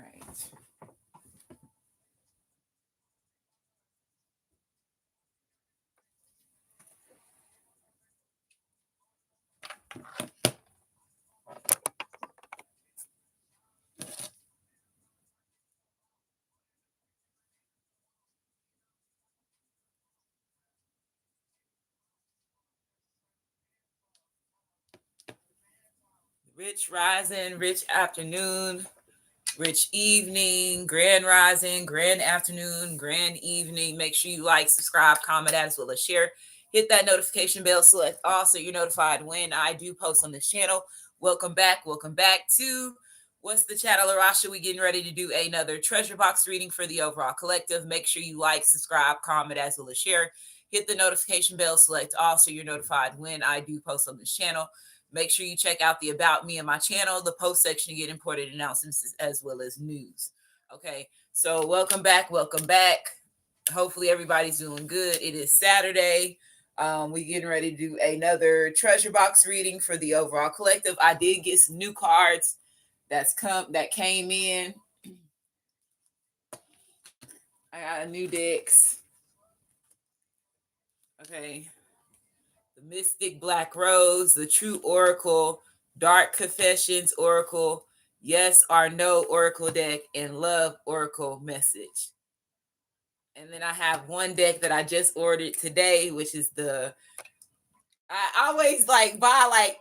right. Rich rising, rich afternoon, rich evening, grand rising, grand afternoon, grand evening. Make sure you like, subscribe, comment, as well as share. Hit that notification bell, select all so you're notified when I do post on this channel. Welcome back. Welcome back to What's the Channel, Rasha. We getting ready to do another treasure box reading for the overall collective. Make sure you like, subscribe, comment, as well as share. Hit the notification bell, select all so you're notified when I do post on this channel. Make sure you check out the About Me and my channel, the post section to get important announcements as well as news. Okay, so welcome back. Welcome back. Hopefully everybody's doing good. It is Saturday. We getting ready to do another treasure box reading for the overall collective. I did get some new cards that came in. I got a new decks. Okay. The Mystic Black Rose, the True Oracle, Dark Confessions Oracle, Yes or No Oracle deck, and Love Oracle message. And then I have one deck that I just ordered today, which is I always like buy like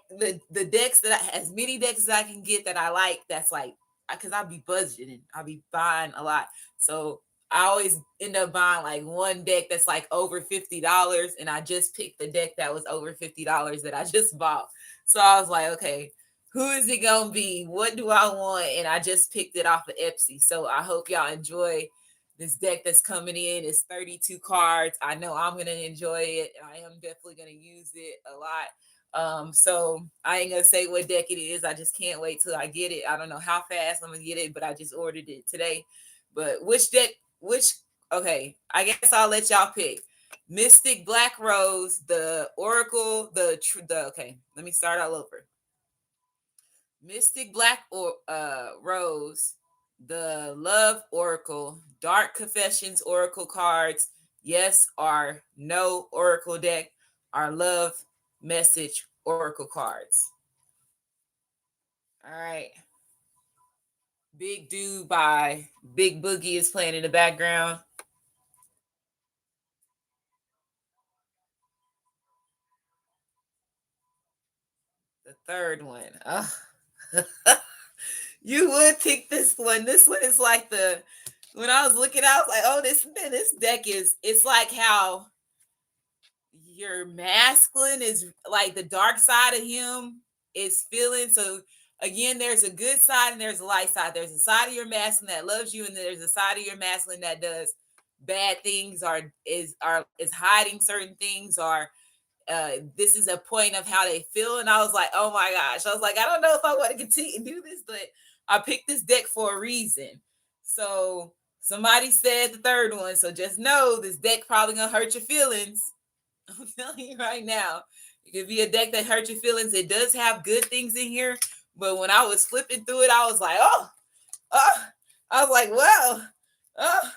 the decks that as many decks as I can get that I like. That's like because I'll be budgeting, I'll be buying a lot. So I always end up buying like one deck that's like over $50, and I just picked the deck that was over $50 that I just bought. So I was like, okay, who is it gonna be? What do I want? And I just picked it off of Etsy. So I hope y'all enjoy this deck that's coming in. Is 32 cards. I know I'm gonna enjoy it. I am definitely gonna use it a lot. So I ain't gonna say what deck it is. I just can't wait till I get it. I don't know how fast I'm gonna get it, but I just ordered it today. But which deck? Okay, I guess I'll let y'all pick. Mystic Black Rose, the Oracle, okay. Let me start all over. Mystic Black Rose, the Love Oracle, Dark Confessions Oracle cards, Yes or No Oracle deck, our Love Message Oracle cards. All right. Big Dude by Big Boogie is playing in the background. The third one. Oh. You would pick this one. This one is like when I was looking, I was like, oh, this deck it's like how your masculine is like the dark side of him is feeling. So again, there's a good side and there's a light side. There's a side of your masculine that loves you, and there's a side of your masculine that does bad things or is hiding certain things, or this is a point of how they feel. And I was like, oh my gosh. I was like, I don't know if I want to continue to do this, but I picked this deck for a reason. So somebody said the third one. So just know this deck probably gonna hurt your feelings. I'm telling you right now. It could be a deck that hurt your feelings. It does have good things in here, but when I was flipping through it, I was like, oh, I was like, well, oh,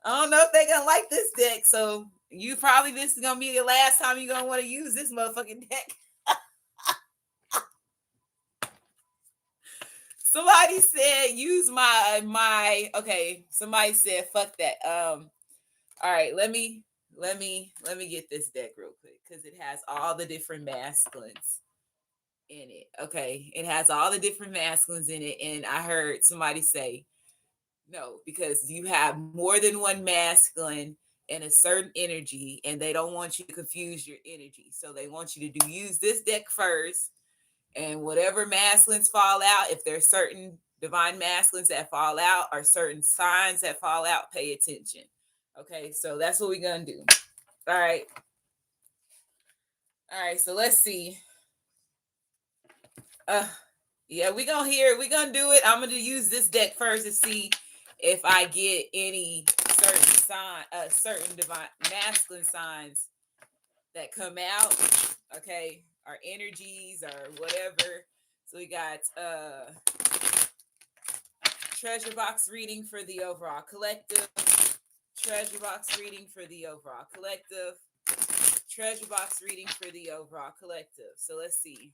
I don't know if they're gonna like this deck. So this is gonna be the last time you're gonna want to use this motherfucking deck. Somebody said use my okay. Somebody said fuck that. All right, let me get this deck real quick because it has all the different masculines in it. Okay, it has all the different masculines in it, and I heard somebody say no because you have more than one masculine and a certain energy, and they don't want you to confuse your energy. So they want you to use this deck first, and whatever masculines fall out, if there's certain divine masculines that fall out or certain signs that fall out, pay attention. Okay, so that's what we're gonna do. All right. All right, so let's see. Yeah, we're gonna do it. I'm gonna use this deck first to see if I get any certain divine masculine signs that come out. Okay, or energies or whatever. So we got Treasure box reading for the overall collective. Treasure box reading for the overall collective. Treasure box reading for the overall collective. So let's see.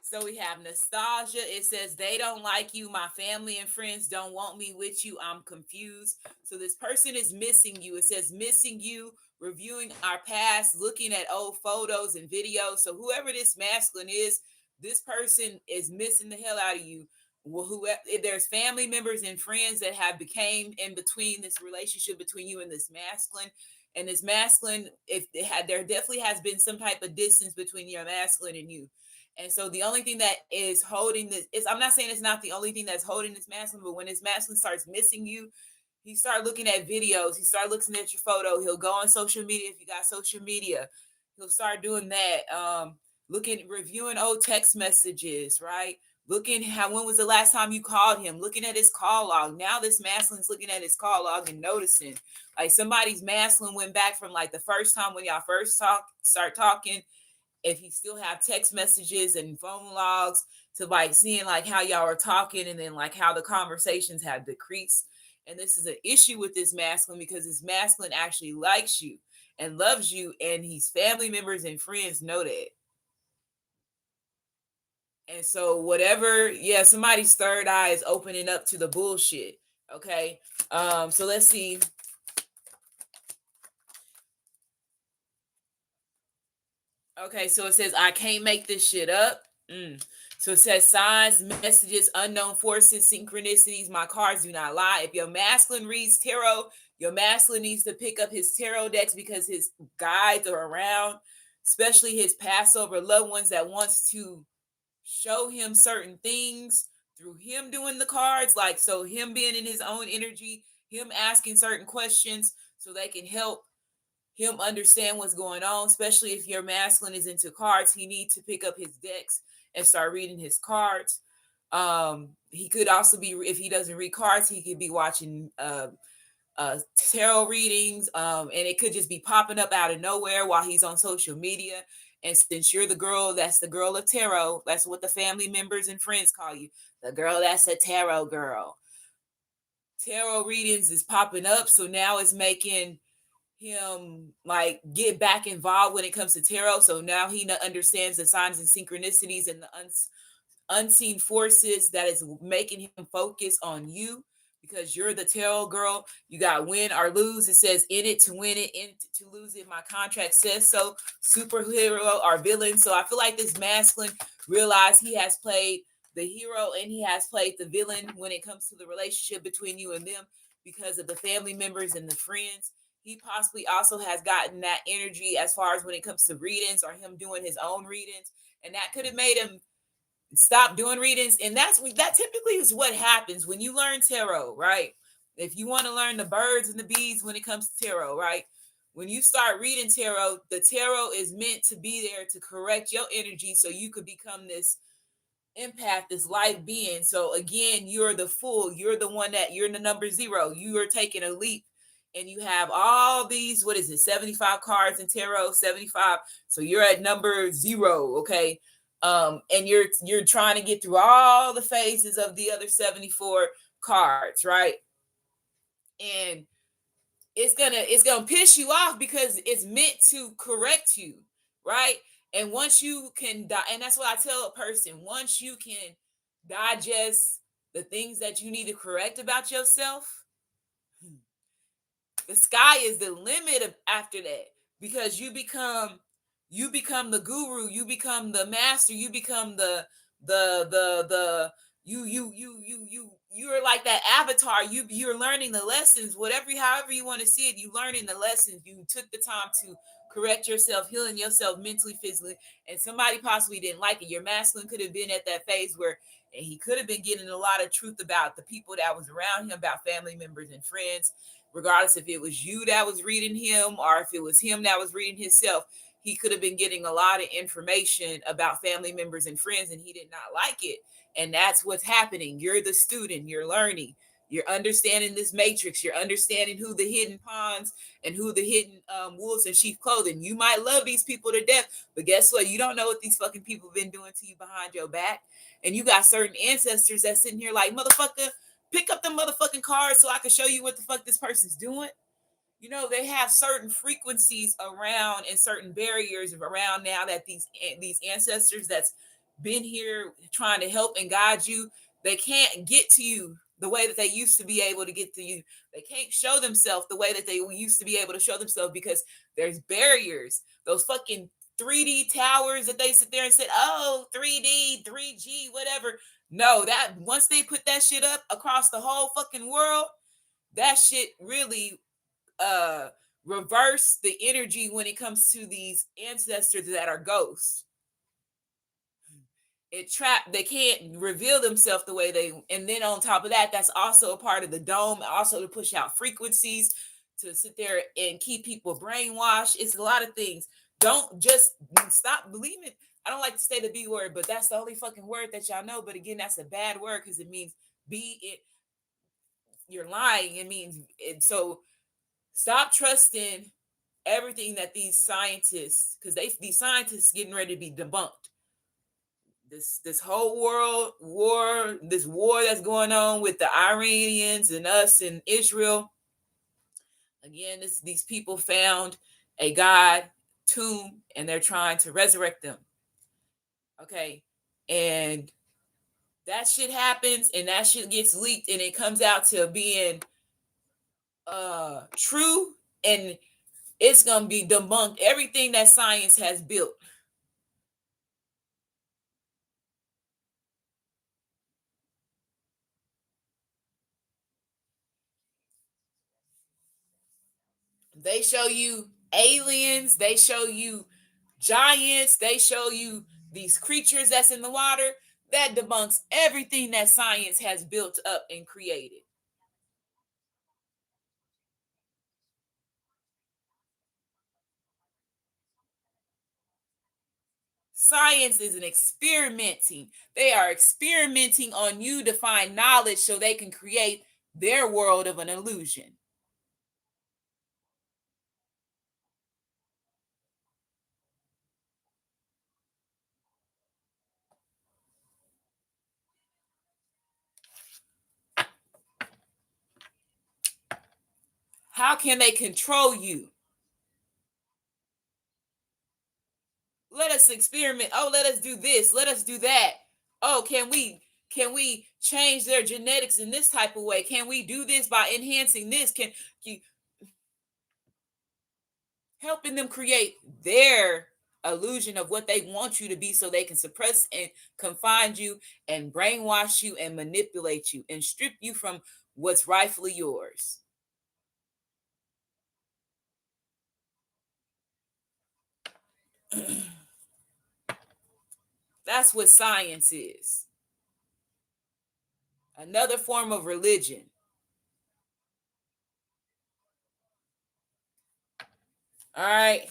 So we have nostalgia. It says, they don't like you. My family and friends don't want me with you. I'm confused. So this person is missing you. It says missing you, reviewing our past, looking at old photos and videos. So whoever this masculine is, this person is missing the hell out of you. Well, if there's family members and friends that have became in between this relationship between you and this masculine. And this masculine, if it had, there definitely has been some type of distance between your masculine and you. And so the only thing that is holding this is, I'm not saying it's not the only thing that's holding this masculine, but when this masculine starts missing you, he start looking at videos, he start looking at your photo, he'll go on social media if you got social media, he'll start doing that. Looking, reviewing old text messages, right? Looking how, when was the last time you called him? Looking at his call log. Now this masculine's looking at his call log and noticing, like somebody's masculine went back from like the first time when y'all first start talking, if you still have text messages and phone logs, to like seeing like how y'all are talking and then like how the conversations have decreased. And this is an issue with this masculine because this masculine actually likes you and loves you, and his family members and friends know that. And so whatever, yeah, somebody's third eye is opening up to the bullshit. Okay. So let's see. Okay, so it says, I can't make this shit up. So it says signs, messages, unknown forces, synchronicities. My cards do not lie. If your masculine reads tarot, your masculine needs to pick up his tarot decks because his guides are around, especially his Passover loved ones that wants to show him certain things through him doing the cards. Like, so him being in his own energy, him asking certain questions so they can help him understand what's going on, especially if your masculine is into cards. He needs to pick up his decks and start reading his cards. He could also be, if he doesn't read cards, he could be watching tarot readings, and it could just be popping up out of nowhere while he's on social media. And since you're the girl, that's the girl of tarot, that's what the family members and friends call you, the girl that's a tarot girl. Tarot readings is popping up, so now it's making him like get back involved when it comes to tarot. So now he understands the signs and synchronicities and the unseen forces that is making him focus on you, because you're the tarot girl. You got win or lose. It says in it to win it, in to lose it. My contract says so. Superhero or villain. So I feel like this masculine realized he has played the hero and he has played the villain when it comes to the relationship between you and them, because of the family members and the friends. He possibly also has gotten that energy as far as when it comes to readings or him doing his own readings. And that could have made him stop doing readings. And that typically is what happens when you learn tarot, right? If you want to learn the birds and the bees when it comes to tarot, right? When you start reading tarot, the tarot is meant to be there to correct your energy so you could become this empath, this light being. So again, you're the fool. You're the one that you're in the number 0. You are taking a leap and you have all these, what is it, 75 cards in tarot, 75. So you're at number 0, okay? And you're trying to get through all the phases of the other 74 cards, right? And it's gonna piss you off because it's meant to correct you, right? And once you can and that's what I tell a person, once you can digest the things that you need to correct about yourself, the sky is the limit after that, because you become the guru, you become the master, you become the you're like that avatar. You're learning the lessons, whatever, however you want to see it. You learning the lessons. You took the time to correct yourself, healing yourself mentally, physically, and somebody possibly didn't like it. Your masculine could have been at that phase where, and he could have been getting a lot of truth about the people that was around him, about family members and friends, regardless if it was you that was reading him or if it was him that was reading himself. He could have been getting a lot of information about family members and friends, and he did not like it. And that's what's happening. You're the student, you're learning, you're understanding this matrix, you're understanding who the hidden pawns and who the hidden wolves in sheep clothing. You might love these people to death, but guess what? You don't know what these fucking people have been doing to you behind your back. And you got certain ancestors that's sitting here like, motherfucker, pick up the motherfucking cards so I can show you what the fuck this person's doing. You know, they have certain frequencies around and certain barriers around now that these ancestors that's been here trying to help and guide you, they can't get to you the way that they used to be able to get to you. They can't show themselves the way that they used to be able to show themselves because there's barriers. Those fucking 3D towers that they sit there and said, oh, 3D, 3G, whatever. No, that once they put that shit up across the whole fucking world, that shit really reverse the energy when it comes to these ancestors that are ghosts. They can't reveal themselves the way they, and then on top of that, that's also a part of the dome, also to push out frequencies, to sit there and keep people brainwashed. It's a lot of things. Don't just stop believing. I don't like to say the B word, but that's the only fucking word that y'all know. But again, that's a bad word because it means you're lying. It means it. So stop trusting everything that these scientists, because these scientists getting ready to be debunked. This whole world war, this war that's going on with the Iranians and us and Israel. Again, these people found a God tomb and they're trying to resurrect them. Okay. And that shit happens and that shit gets leaked and it comes out to being true, and it's gonna be debunked. Everything that science has built. They show you aliens, they show you giants, they show you these creatures that's in the water. That debunks everything that science has built up and created. Science is an experimenting. They are experimenting on you to find knowledge so they can create their world of an illusion. How can they control you? Let us experiment. Oh, let us do this. Let us do that. Oh, can we change their genetics in this type of way? Can we do this by enhancing this? Can you helping them create their illusion of what they want you to be so they can suppress and confine you and brainwash you and manipulate you and strip you from what's rightfully yours. That's what science is. Another form of religion. All right.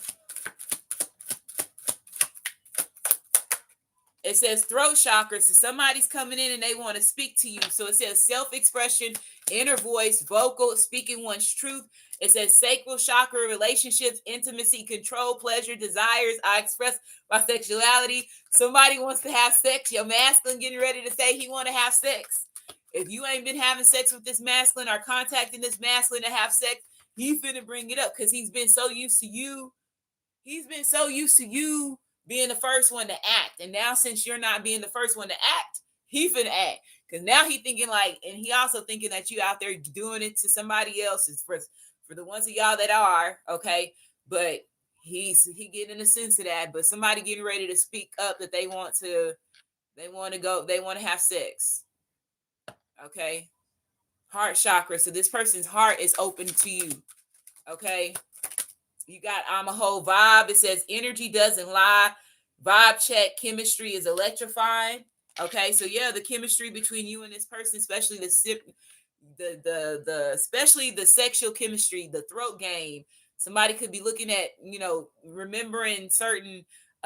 It says throat chakra. So somebody's coming in and they want to speak to you. So it says self-expression, inner voice, vocal, speaking one's truth. It says sacral chakra, relationships, intimacy, control, pleasure, desires. I express my sexuality. Somebody wants to have sex. Your masculine getting ready to say he want to have sex. If you ain't been having sex with this masculine or contacting this masculine to have sex, he's finna bring it up because he's been so used to you. He's been so used to you being the first one to act. And now since you're not being the first one to act, he finna act. Because now he thinking like, and he also thinking that you out there doing it to somebody else. It's for the ones of y'all that are, okay. But he getting a sense of that. But somebody getting ready to speak up that they want to have sex. Okay. Heart chakra. So this person's heart is open to you. Okay. You got I'm a whole vibe. It says energy doesn't lie. Vibe check. Chemistry is electrifying. Okay, so yeah, the chemistry between you and this person, especially especially the sexual chemistry, the throat game. Somebody could be looking at, remembering certain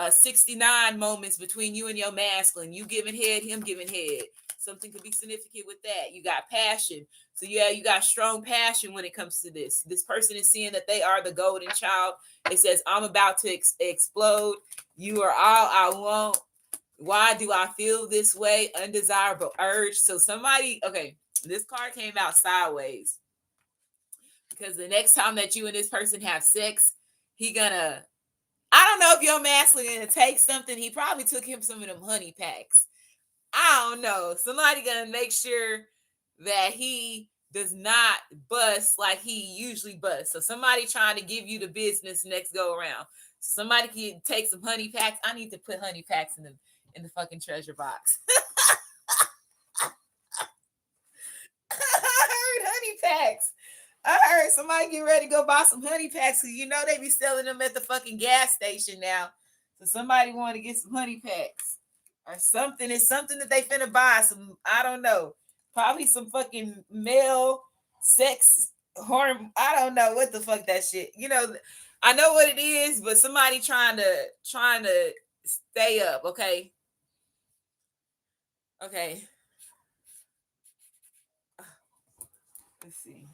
69 moments between you and your masculine. You giving head, him giving head. Something could be significant with that. You got passion. So yeah, you got strong passion when it comes to this. This person is seeing that they are the golden child. It says, I'm about to explode. You are all I want. Why do I feel this way? Undesirable urge. So somebody, okay, this card came out sideways because the next time that you and this person have sex, he gonna, I don't know if your masculine gonna take something. He probably took him some of them honey packs. I don't know. Somebody gonna make sure that he does not bust like he usually busts. So somebody trying to give you the business next go around. So somebody can take some honey packs. I need to put honey packs in the fucking treasure box. I heard honey packs. I heard somebody get ready to go buy some honey packs because you know they be selling them at the fucking gas station now. So somebody want to get some honey packs or something. It's something that they finna buy. Some, I don't know. Probably some fucking male sex hormone. I don't know what the fuck that shit. You know, I know what it is, but somebody trying to stay up. Okay. Okay. Let's see.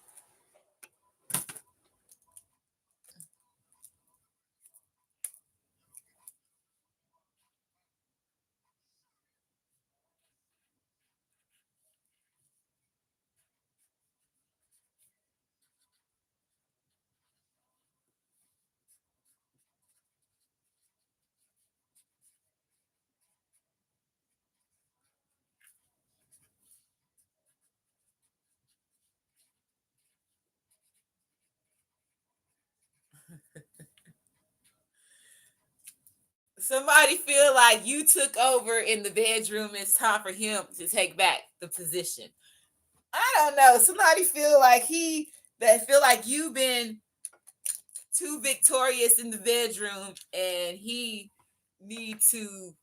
Somebody feel like you took over in the bedroom. It's time for him to take back the position. I don't know. Somebody feel like feel like you've been too victorious in the bedroom and he need to,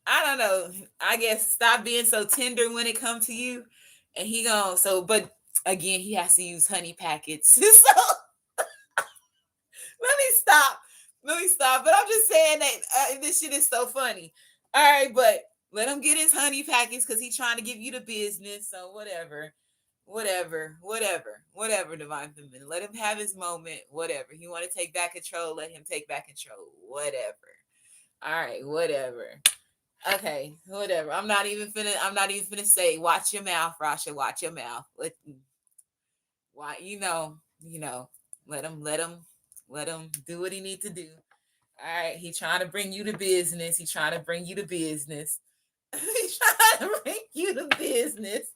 I don't know, I guess stop being so tender when it comes to you. And he gone, so but again he has to use honey packets. So let me stop. Let me stop. But I'm just saying that this shit is so funny. All right, but let him get his honey packets because he's trying to give you the business. So whatever, divine feminine. Let him have his moment. Whatever. He want to take back control. Let him take back control. Whatever. All right, whatever. Okay, whatever. I'm not even finna say. Watch your mouth, Rasha. Watch your mouth. Why? You know. Let him do what he need to do. All right, he trying to bring you to business. He's trying to bring you to business. He's trying to bring you to business.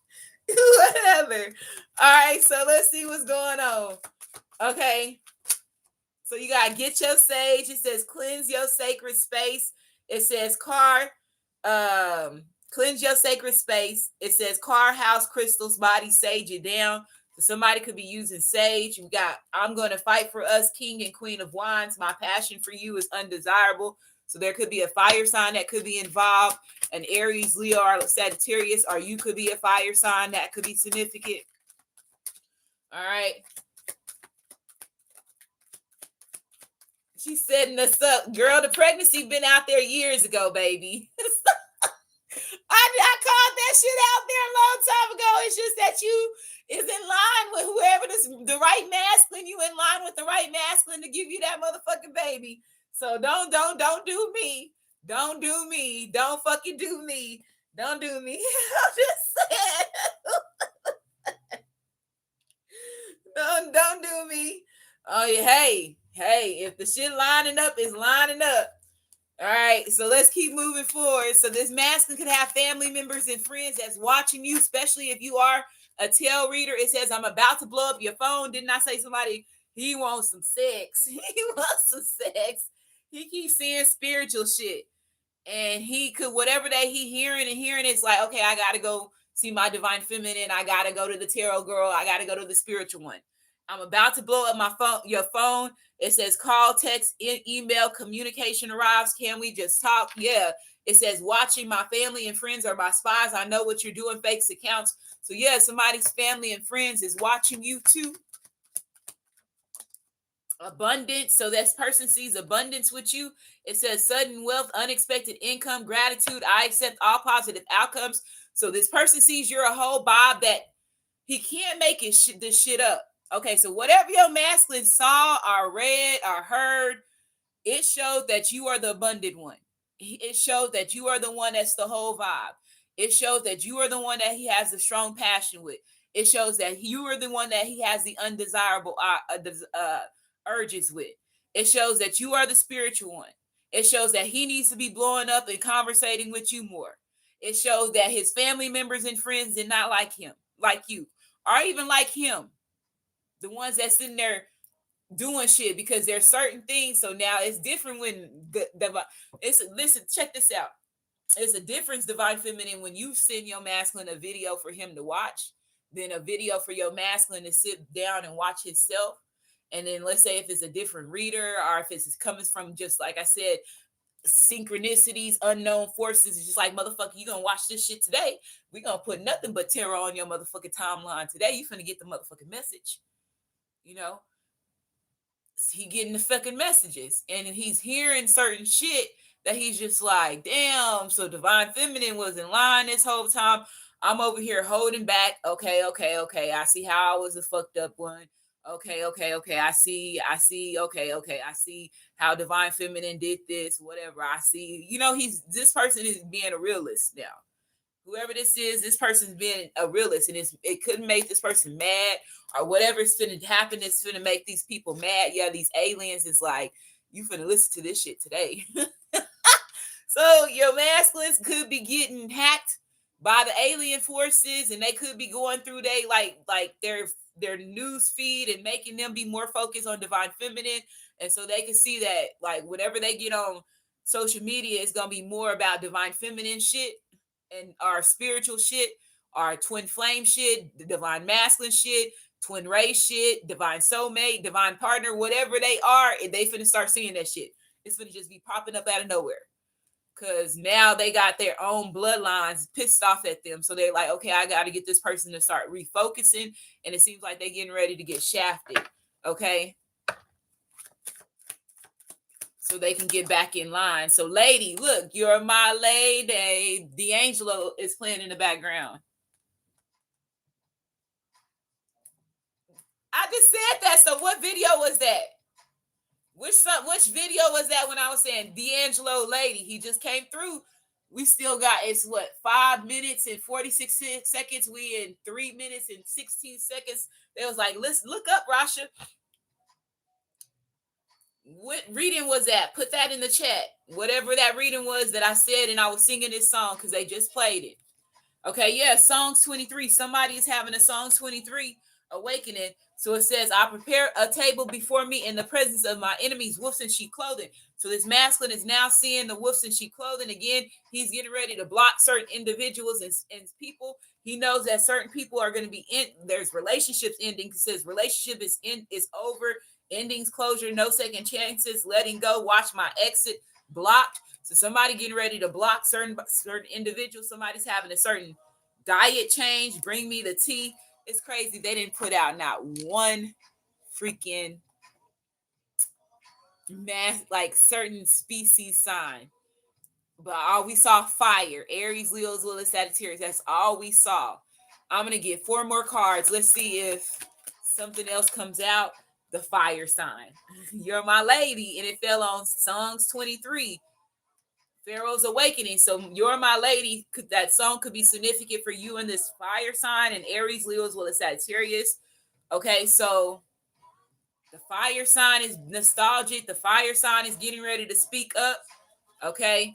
Whatever. All right, so let's see what's going on. Okay. So you gotta get your sage. It says cleanse your sacred space. It says cleanse your sacred space. It says house crystals, body, sage it down. So somebody could be using sage. We got I'm gonna fight for us, King and Queen of Wands. My passion for you is undesirable. So there could be a fire sign that could be involved, an Aries, Leo, or Sagittarius, or you could be a fire sign that could be significant. All right. She's setting us up. Girl, the pregnancy been out there years ago, baby. I called that shit out there a long time ago. It's just that you is in line with whoever the right masculine. You in line with the right masculine to give you that motherfucking baby. So don't do me. Don't do me. Don't fucking do me. Don't do me. I'm just saying. Don't do me. Oh yeah, hey, if the shit lining up is lining up. All right, so let's keep moving forward. So this masculine could have family members and friends that's watching you, especially if you are a tail reader. It says, I'm about to blow up your phone. Didn't I say somebody, he wants some sex? He wants some sex. He keeps saying spiritual shit. And he could, whatever that he hearing, it's like, okay, I got to go see my divine feminine. I got to go to the tarot girl. I got to go to the spiritual one. I'm about to blow up your phone. It says call, text, email, communication arrives. Can we just talk? Yeah. It says watching my family and friends are my spies. I know what you're doing, fakes accounts. So yeah, somebody's family and friends is watching you too. Abundance. So this person sees abundance with you. It says sudden wealth, unexpected income, gratitude. I accept all positive outcomes. So this person sees you're a whole Bob that he can't make this shit up. Okay, so whatever your masculine saw or read or heard, It showed that you are the abundant one. It showed that you are the one that's the whole vibe. It shows that you are the one that he has a strong passion with. It shows that you are the one that he has the undesirable urges with. It shows that you are the spiritual one. It shows that he needs to be blowing up and conversating with you more. It shows that his family members and friends did not like him, like you, or even like him. The ones that's in there doing shit, because there's certain things. So now it's different when it's, listen, check this out. It's a difference, divine feminine, when you send your masculine a video for him to watch, than a video for your masculine to sit down and watch himself. And then let's say if it's a different reader, or if it's coming from, just like I said, synchronicities, unknown forces. It's just like, motherfucker, you gonna watch this shit today. We gonna put nothing but terror on your motherfucking timeline today. You finna get the motherfucking message. You know, he getting the fucking messages, and he's hearing certain shit that he's just like, damn. So divine feminine was in line this whole time. I'm over here holding back. Okay. I see how I was a fucked up one. Okay. I see. Okay. I see how divine feminine did this. Whatever. I see. This person is being a realist now. Whoever this person's been a realist, and it couldn't make this person mad, or whatever's finna happen is finna make these people mad. Yeah, these aliens is like, you finna listen to this shit today. So your masculines could be getting hacked by the alien forces, and they could be going through their news feed and making them be more focused on divine feminine. And so they can see that, like, whenever they get on social media, it's gonna be more about divine feminine shit and our spiritual shit, our twin flame shit, the divine masculine shit, twin race shit, divine soulmate, divine partner, whatever they are, and they finna start seeing that shit. It's finna just be popping up out of nowhere. Cause now they got their own bloodlines pissed off at them. So they're like, okay, I got to get this person to start refocusing. And it seems like they're getting ready to get shafted. Okay. So they can get back in line. So lady, look, you're my lady. D'Angelo is playing in the background. I just said that. So what video was that? Which video was that when I was saying D'Angelo lady? He just came through. We still got, it's what, 5 minutes and 46 seconds. We in 3 minutes and 16 seconds. They was like, let's look up Rasha. What reading was that? Put that in the chat. Whatever that reading was that I said, and I was singing this song because they just played it. Okay, yeah, Songs 23. Somebody is having a Songs 23 awakening. So it says, I prepare a table before me in the presence of my enemies, wolves in sheep clothing. So this masculine is now seeing the wolves in sheep clothing. Again, he's getting ready to block certain individuals and people. He knows that certain people are going to be in. There's relationships ending. It says relationship is over. Endings, closure, no second chances, letting go, watch my exit, blocked. So somebody getting ready to block certain individuals. Somebody's having a certain diet change. Bring me the tea. It's crazy. They didn't put out not one freaking like certain species sign. But all we saw fire. Aries, Leo, Lilith, Sagittarius. That's all we saw. I'm going to get 4 more cards. Let's see if something else comes out. The fire sign. You're my lady. And it fell on Songs 23. Pharaoh's Awakening. So you're my lady. That song could be significant for you in this fire sign, and Aries, Leo, as well as Sagittarius. Okay, so the fire sign is nostalgic. The fire sign is getting ready to speak up. Okay.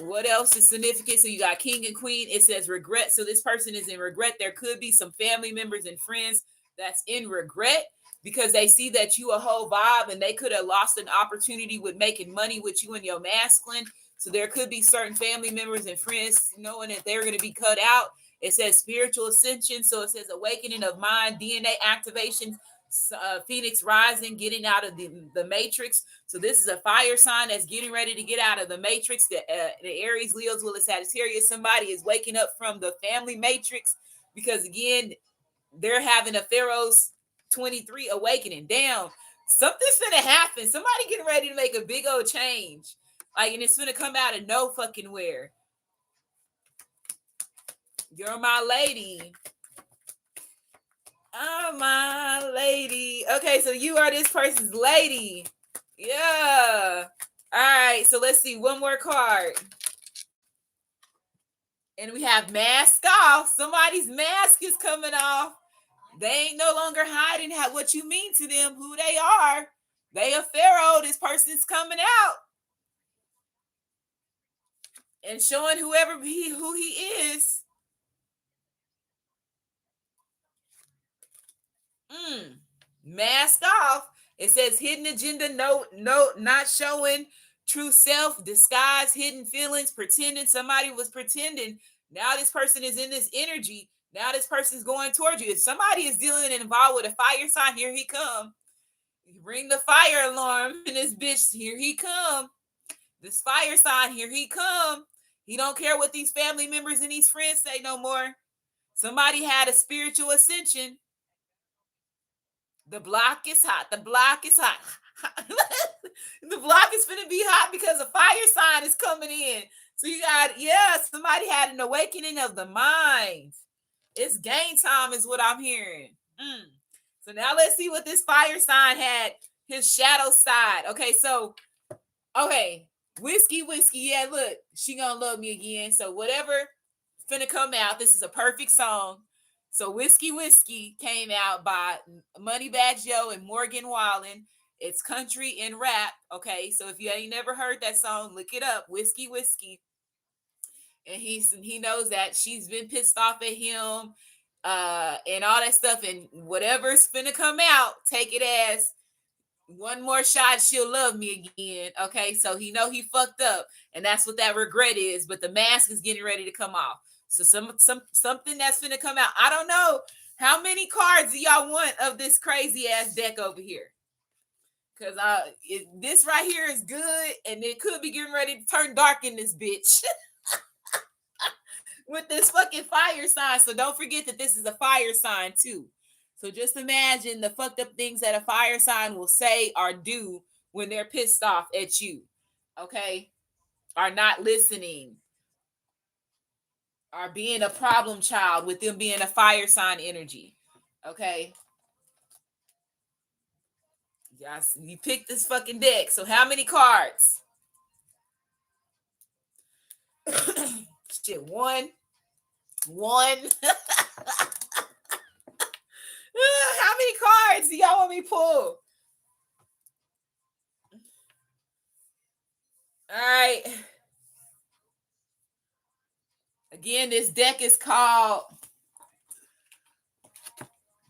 What else is significant? So you got King and Queen. It says regret. So this person is in regret. There could be some family members and friends that's in regret because they see that you a whole vibe, and they could have lost an opportunity with making money with you and your masculine. So there could be certain family members and friends knowing that they're going to be cut out. It says spiritual ascension. So it says awakening of mind, DNA activation, Phoenix rising, getting out of the matrix. So this is a fire sign that's getting ready to get out of the matrix. The Aries, Leos, will Sagittarius. Somebody is waking up from the family matrix because, again, they're having a Pharaoh's 23 awakening. Damn, something's gonna happen. Somebody getting ready to make a big old change. Like, and it's gonna come out of no fucking where. You're my lady. Oh, my lady. Okay, so you are this person's lady. Yeah. All right. So let's see. One more card. And we have mask off. Somebody's mask is coming off. They ain't no longer hiding what you mean to them, who they are. They a pharaoh. This person's coming out and showing who he is. Mask off. It says hidden agenda, no, not showing true self, disguise, hidden feelings, pretending somebody was pretending. Now this person is in this energy. Now this person's going towards you. If somebody is dealing and involved with a fire sign, here he come. You ring the fire alarm in this bitch. Here he come. This fire sign, here he come. He don't care what these family members and these friends say no more. Somebody had a spiritual ascension. The block is hot. The block is hot. The block is finna be hot because a fire sign is coming in. So you got, somebody had an awakening of the mind. It's game time is what I'm hearing. So now let's see what this fire sign had, his shadow side. Okay, whiskey, yeah, look, she gonna love me again. So whatever finna come out, this is a perfect song. So Whiskey came out by Moneybag Joe and Morgan Wallen. It's country and rap. Okay, so if you ain't never heard that song, look it up. Whiskey. And he knows that she's been pissed off at him, and all that stuff. And whatever's finna come out, take it as one more shot, she'll love me again. Okay, so he know he fucked up, and that's what that regret is. But the mask is getting ready to come off. So something that's gonna come out. I don't know how many cards do y'all want of this crazy ass deck over here, because this right here is good, and it could be getting ready to turn dark in this bitch with this fucking fire sign. So don't forget that this is a fire sign too. So just imagine the fucked up things that a fire sign will say or do when they're pissed off at you. Okay, are not listening, are being a problem child with them being a fire sign energy. Okay. Yes, you picked this fucking deck. So how many cards? Shit, one. How many cards do y'all want me to pull? All right. Again, this deck is called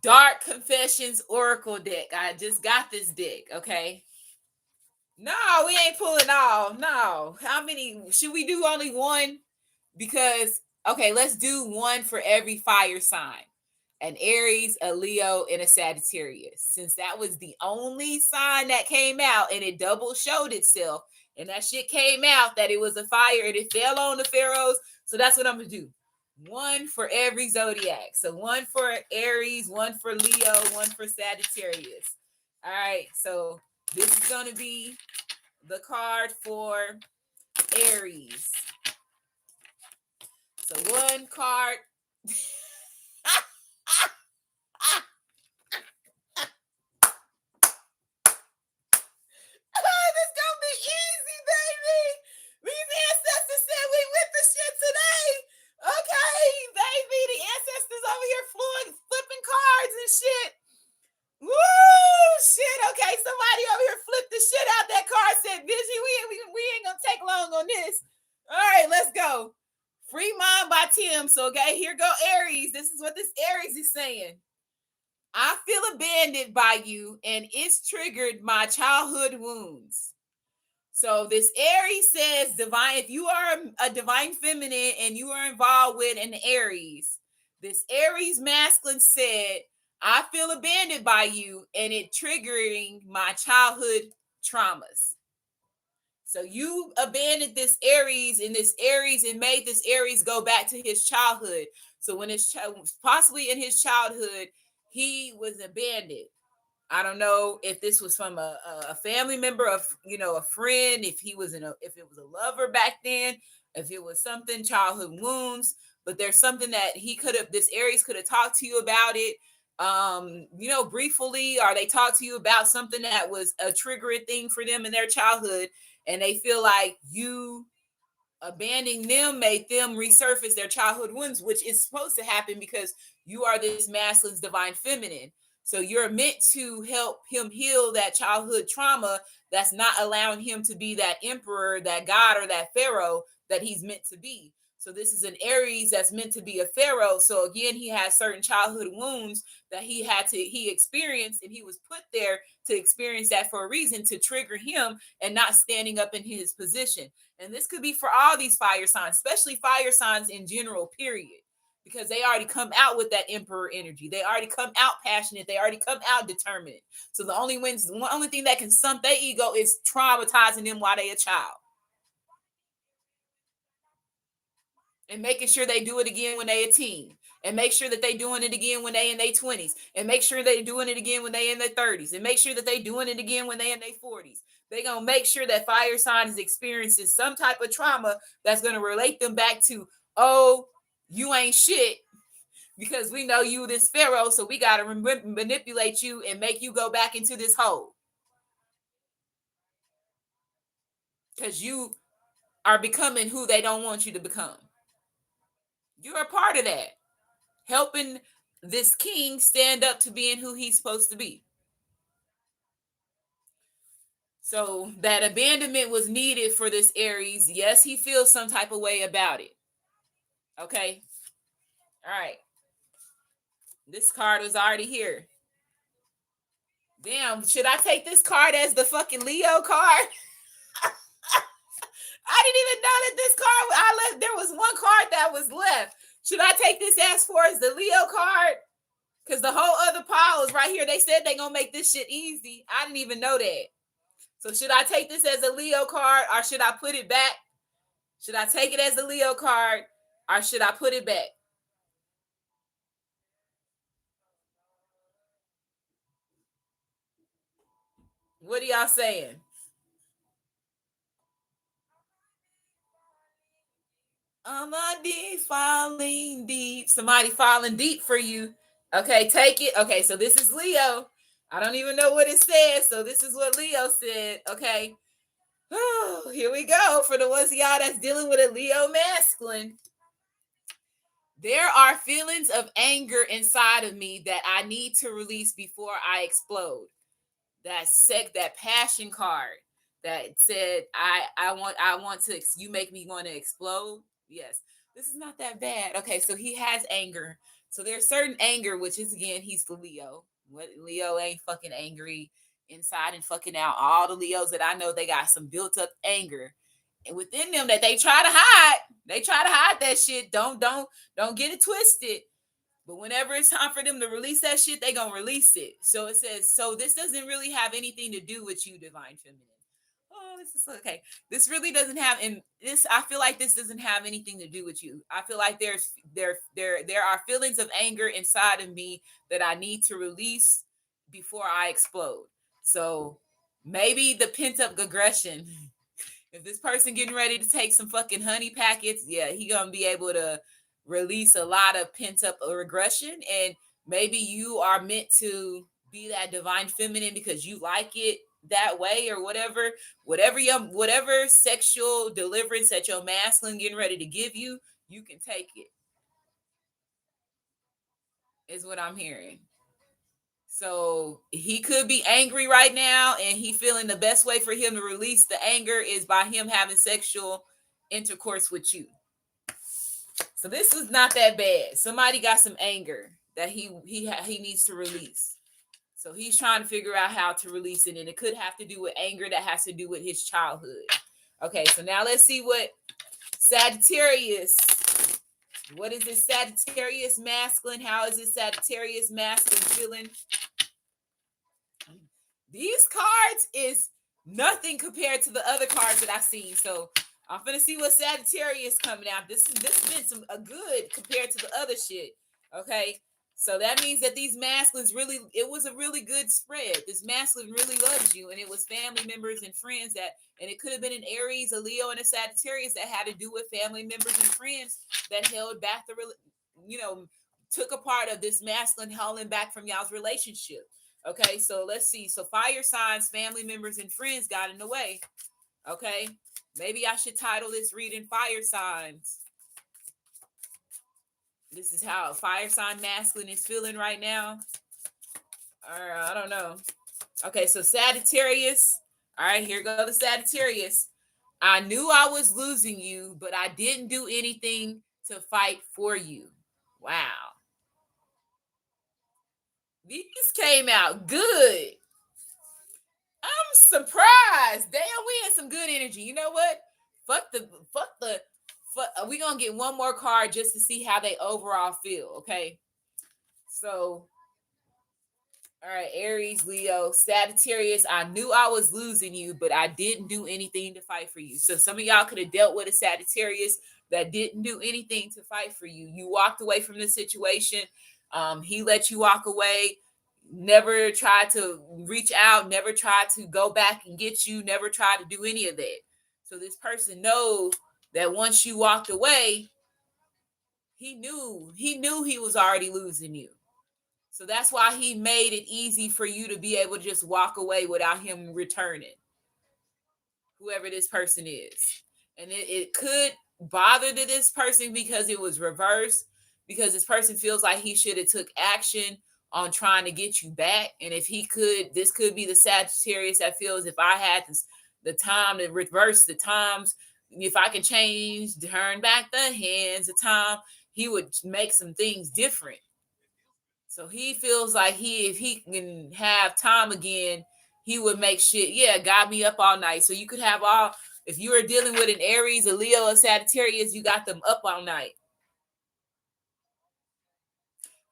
Dark Confessions Oracle deck. I just got this deck, okay? No, we ain't pulling all. No. How many? Should we do only one? Because, okay, let's do one for every fire sign. An Aries, a Leo, and a Sagittarius. Since that was the only sign that came out and it double showed itself, and that shit came out that it was a fire and it fell on the pharaohs. So that's what I'm going to do. One for every zodiac. So one for Aries, one for Leo, one for Sagittarius. All right. So this is going to be the card for Aries. So one card. This gonna be easy, baby. These ancestors said we with the shit today. Okay, baby. The ancestors over here flipping cards and shit. Woo, shit. Okay, somebody over here flipped the shit out that card. Said, "Busy, we ain't gonna take long on this." All right, let's go. Free Mind by Tim. So, okay, here go Aries. This is what this Aries is saying. I feel abandoned by you, and it's triggered my childhood wounds. So this Aries says, divine, if you are a divine feminine and you are involved with an Aries, this Aries masculine said, I feel abandoned by you, and it triggering my childhood traumas. So you abandoned this Aries, and this Aries, and made this Aries go back to his childhood. So when his possibly in his childhood, he was abandoned. I don't know if this was from a family member, of a friend, if it was a lover back then, if it was something, childhood wounds. But there's something that this Aries could have talked to you about it. briefly, or they talk to you about something that was a triggering thing for them in their childhood, and they feel like you abandoning them made them resurface their childhood wounds, which is supposed to happen because you are this masculine's divine feminine. So you're meant to help him heal that childhood trauma that's not allowing him to be that emperor, that god, or that pharaoh that he's meant to be. So this is an Aries that's meant to be a pharaoh. So again, he has certain childhood wounds that he experienced, and he was put there to experience that for a reason, to trigger him and not standing up in his position. And this could be for all these fire signs, especially fire signs in general, period. Because they already come out with that emperor energy. They already come out passionate. They already come out determined. So the only thing that can stump their ego is traumatizing them while they're a child. And making sure they do it again when they're a teen. And make sure that they doing it again when they in their 20s. And make sure they doing it again when they in their 30s. And make sure that they doing it again when they in their 40s. They're going to make sure that fire sign is experiencing some type of trauma that's going to relate them back to, oh, you ain't shit because we know you this pharaoh, so we got to manipulate you and make you go back into this hole. Because you are becoming who they don't want you to become. You're a part of that. Helping this king stand up to being who he's supposed to be. So that abandonment was needed for this Aries. Yes, he feels some type of way about it. Okay. All right. This card was already here. Damn, should I take this card as the fucking Leo card? I didn't even know that this card, there was one card that was left. Should I take this as the Leo card? Because the whole other pile is right here. They said they're going to make this shit easy. I didn't even know that. So should I take this as a Leo card, or should I put it back? Should I take it as a Leo card, or should I put it back? What are y'all saying? I'm a deep falling deep. Somebody falling deep for you. Okay, take it. Okay, so this is Leo. I don't even know what it says. So this is what Leo said. Okay. Oh, here we go. For the ones of y'all that's dealing with a Leo masculine. There are feelings of anger inside of me that I need to release before I explode. That passion card that said I want to, you make me want to explode. Yes, this is not that bad. Okay, so he has anger. So there's certain anger, which is, again, he's the Leo. What Leo ain't fucking angry inside and fucking out. All the Leos that I know, they got some built up anger and within them that they try to hide. They try to hide that shit. Don't get it twisted. But whenever it's time for them to release that shit, they gonna release it. So it says, so this doesn't really have anything to do with you, divine feminine. Oh, this is okay. This really doesn't have, and this, I feel like this doesn't have anything to do with you. I feel like there are feelings of anger inside of me that I need to release before I explode. So maybe the pent up aggression. If this person getting ready to take some fucking honey packets, yeah, he gonna be able to release a lot of pent up aggression. And maybe you are meant to be that divine feminine because you like it that way, or whatever sexual deliverance that your masculine getting ready to give you, you can take it, is what I'm hearing. So he could be angry right now, and he feeling the best way for him to release the anger is by him having sexual intercourse with you. So this is not that bad. Somebody got some anger that he needs to release. So he's trying to figure out how to release it, and it could have to do with anger that has to do with his childhood. Okay, so now let's see what Sagittarius. What is this Sagittarius masculine? How is this Sagittarius masculine feeling? These cards is nothing compared to the other cards that I've seen. So I'm gonna see what Sagittarius coming out. This been a good compared to the other shit. Okay. So that means that these masculines really, it was a really good spread. This masculine really loves you, and it was family members and friends and it could have been an Aries, a Leo, and a Sagittarius that had to do with family members and friends that held back took a part of this masculine holding back from y'all's relationship. Okay, so let's see. So fire signs, family members, and friends got in the way. Okay, maybe I should title this reading Fire Signs. This is how a fire sign masculine is feeling right now. Or I don't know. Okay, so Sagittarius. All right, here go the Sagittarius. I knew I was losing you, but I didn't do anything to fight for you. Wow. These came out good. I'm surprised. Damn, we had some good energy. You know what? We gonna get one more card just to see how they overall feel. Okay. So, all right, Aries, Leo, Sagittarius. I knew I was losing you, but I didn't do anything to fight for you. So some of y'all could have dealt with a Sagittarius that didn't do anything to fight for you. You walked away from the situation. He let you walk away. Never tried to reach out. Never tried to go back and get you. Never tried to do any of that. So this person knows that once you walked away, he knew he was already losing you. So that's why he made it easy for you to be able to just walk away without him returning, whoever this person is. And it could bother to this person because it was reversed, because this person feels like he should have took action on trying to get you back. And if he could, this could be the Sagittarius that feels if I had the time to reverse the times, if I can change, turn back the hands of time, he would make some things different. So he feels like if he can have time again, he would make shit. Yeah, got me up all night. So you could have all. If you were dealing with an Aries, a Leo, a Sagittarius, you got them up all night.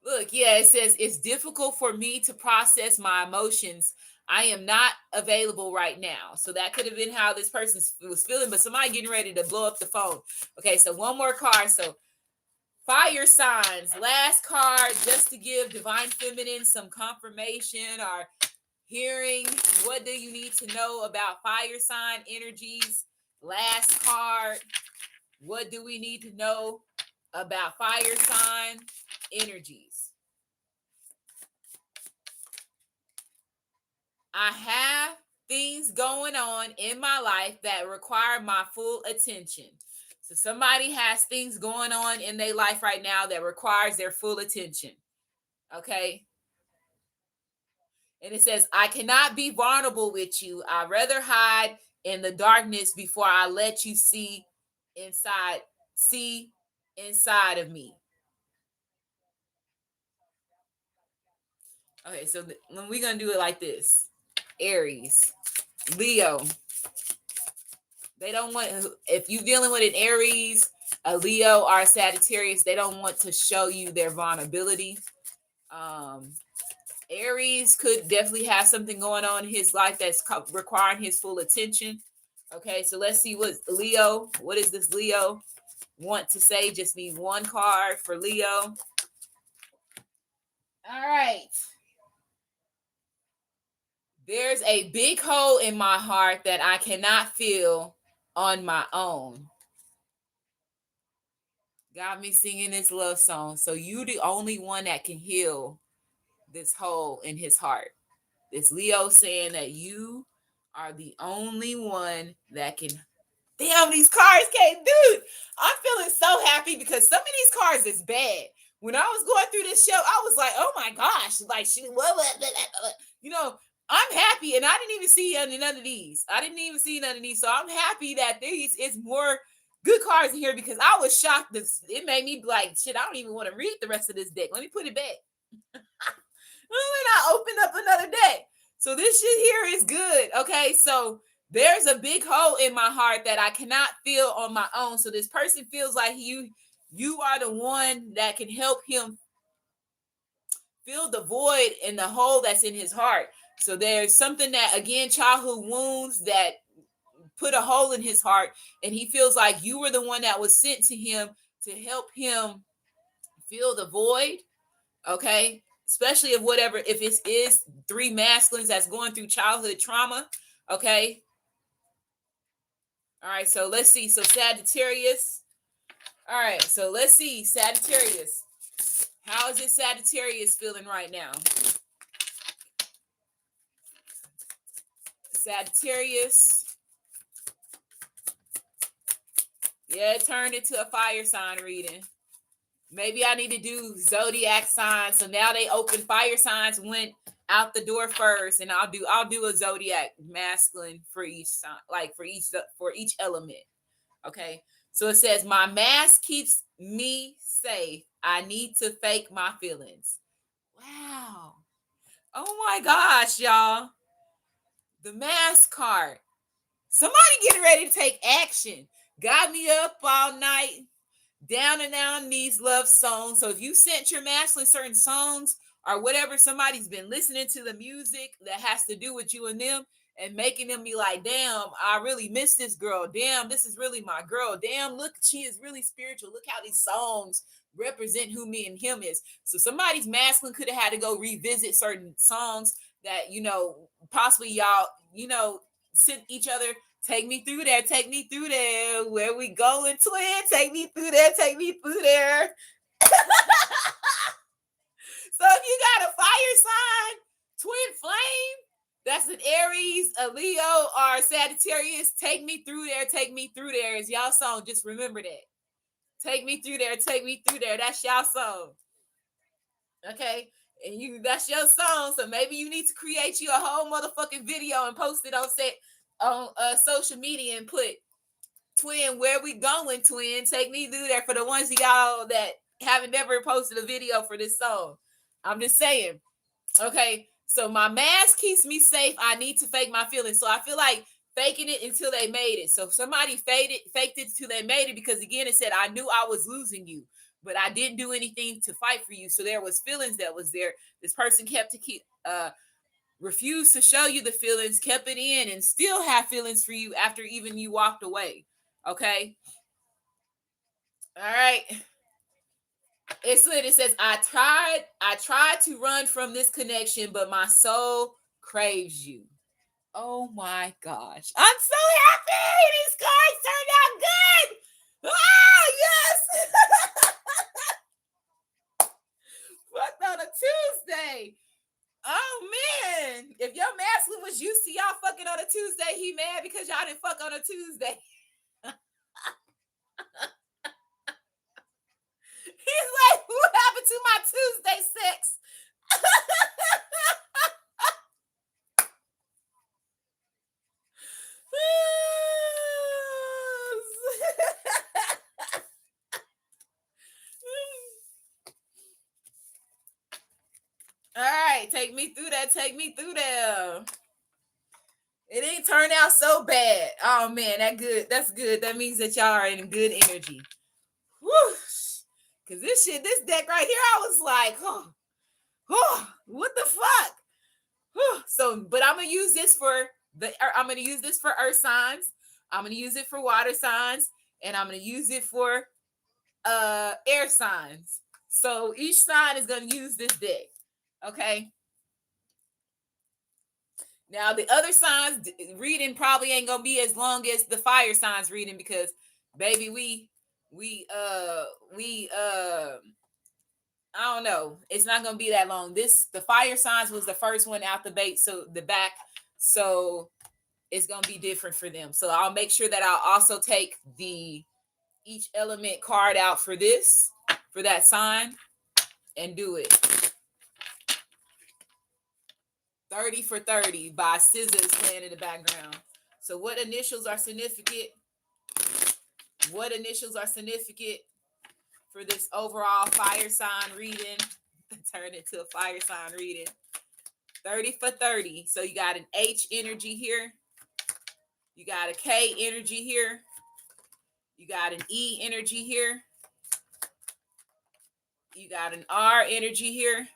Look, yeah, it says it's difficult for me to process my emotions. I am not available right now. So that could have been how this person was feeling, but somebody getting ready to blow up the phone. Okay, so one more card. So fire signs, last card, just to give divine feminine some confirmation or hearing. What do you need to know about fire sign energies? Last card. What do we need to know about fire sign energies? I have things going on in my life that require my full attention. So somebody has things going on in their life right now that requires their full attention. Okay. And it says, I cannot be vulnerable with you. I'd rather hide in the darkness before I let you see inside of me. Okay, so we're going to do it like this. Aries, Leo. They don't want, if you're dealing with an Aries, a Leo, or a Sagittarius, they don't want to show you their vulnerability. Aries could definitely have something going on in his life that's requiring his full attention. Okay, so let's see what is this Leo want to say? Just need one card for Leo. All right. There's a big hole in my heart that I cannot fill on my own. Got me singing this love song. So you the only one that can heal this hole in his heart. This Leo saying that you are the only one that can. Damn, these cards came, dude. I'm feeling so happy because some of these cards is bad. When I was going through this show, I was like, oh my gosh, like I'm happy, and I didn't even see none of these. So I'm happy that these is more good cards in here because I was shocked. It made me like, shit, I don't even want to read the rest of this deck. Let me put it back. When I open up another deck. So this shit here is good. Okay, so there's a big hole in my heart that I cannot feel on my own. So this person feels like you are the one that can help him fill the void and the hole that's in his heart. So there's something that, again, childhood wounds that put a hole in his heart, and he feels like you were the one that was sent to him to help him fill the void. Okay, especially if it is three masculines that's going through childhood trauma. Okay. All right, so let's see. So Sagittarius. All right, so let's see. Sagittarius. How is this Sagittarius feeling right now? Sagittarius. Yeah, it turned into a fire sign reading. Maybe I need to do zodiac signs. So now they open fire signs, went out the door first, and I'll do a zodiac masculine for each sign, like for each element. Okay. So it says, my mask keeps me safe. I need to fake my feelings. Wow. Oh my gosh, y'all. The mask card. Somebody getting ready to take action. Got me up all night, down and down these love songs. So if you sent your masculine certain songs or whatever, somebody's been listening to the music that has to do with you and them and making them be like, damn, I really miss this girl. Damn, this is really my girl. Damn, look, she is really spiritual. Look how these songs represent who me and him is. So somebody's masculine could have had to go revisit certain songs that, possibly y'all, sent each other. Take me through there. Take me through there. Where we going, twin? Take me through there. Take me through there. So if you got a fire sign, twin flame, that's an Aries, a Leo, or a Sagittarius, take me through there. Take me through there is y'all song. Just remember that. Take me through there. Take me through there. That's y'all song. Okay. And that's your song. So maybe you need to create you a whole motherfucking video and post it on social media and put, twin, where we going, twin? Take me through there for the ones of y'all that haven't never posted a video for this song. I'm just saying. Okay. So my mask keeps me safe. I need to fake my feelings. So I feel like faking it until they made it. So somebody faked it until they made it, because again, it said, I knew I was losing you, but I didn't do anything to fight for you. So there was feelings that was there. This person refused to show you the feelings, kept it in, and still have feelings for you after even you walked away. Okay. All right. It says, I tried to run from this connection, but my soul craves you. Oh my gosh. I'm so happy. These cards turned out good. Ah, yes. Fucked on a Tuesday. Oh man. If your masculine was used to y'all fucking on a Tuesday, he mad because y'all didn't fuck on a Tuesday. He's like, what happened to my Tuesday sex? All right, take me through that. Take me through there. It ain't turned out so bad. Oh man, that's good. That means that y'all are in good energy. Woo! Cause this deck right here, I was like, what the fuck? So, but I'm gonna use this for earth signs. I'm gonna use it for water signs, and I'm gonna use it for air signs. So each sign is gonna use this deck. Okay. Now the other signs reading probably ain't gonna be as long as the fire signs reading, because baby, we I don't know. It's not gonna be that long. The fire signs was the first one out the bait, so the back, so it's gonna be different for them. So I'll make sure that I'll also take the each element card out for that sign and do it. 30 for 30 by Scissors playing in the background. So what initials are significant? What initials are significant for this overall fire sign reading? Turn it to a fire sign reading. 30 for 30. So you got an H energy here. You got a K energy here. You got an E energy here. You got an R energy here.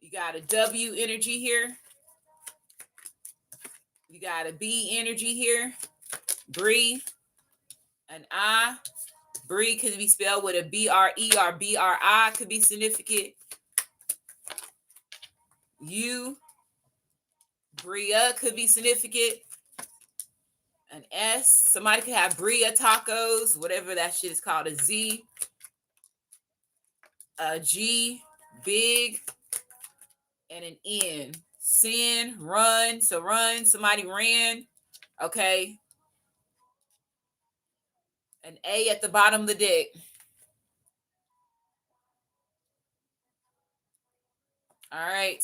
You got a W energy here. You got a B energy here. Bree. An I. Bree could be spelled with a B-R-E or B-R-I, could be significant. U. Bria could be significant. An S. Somebody could have Bria tacos, whatever that shit is called. A Z. a G, big, and an N. Sin, run. So run. Somebody ran. Okay. An A at the bottom of the deck. All right.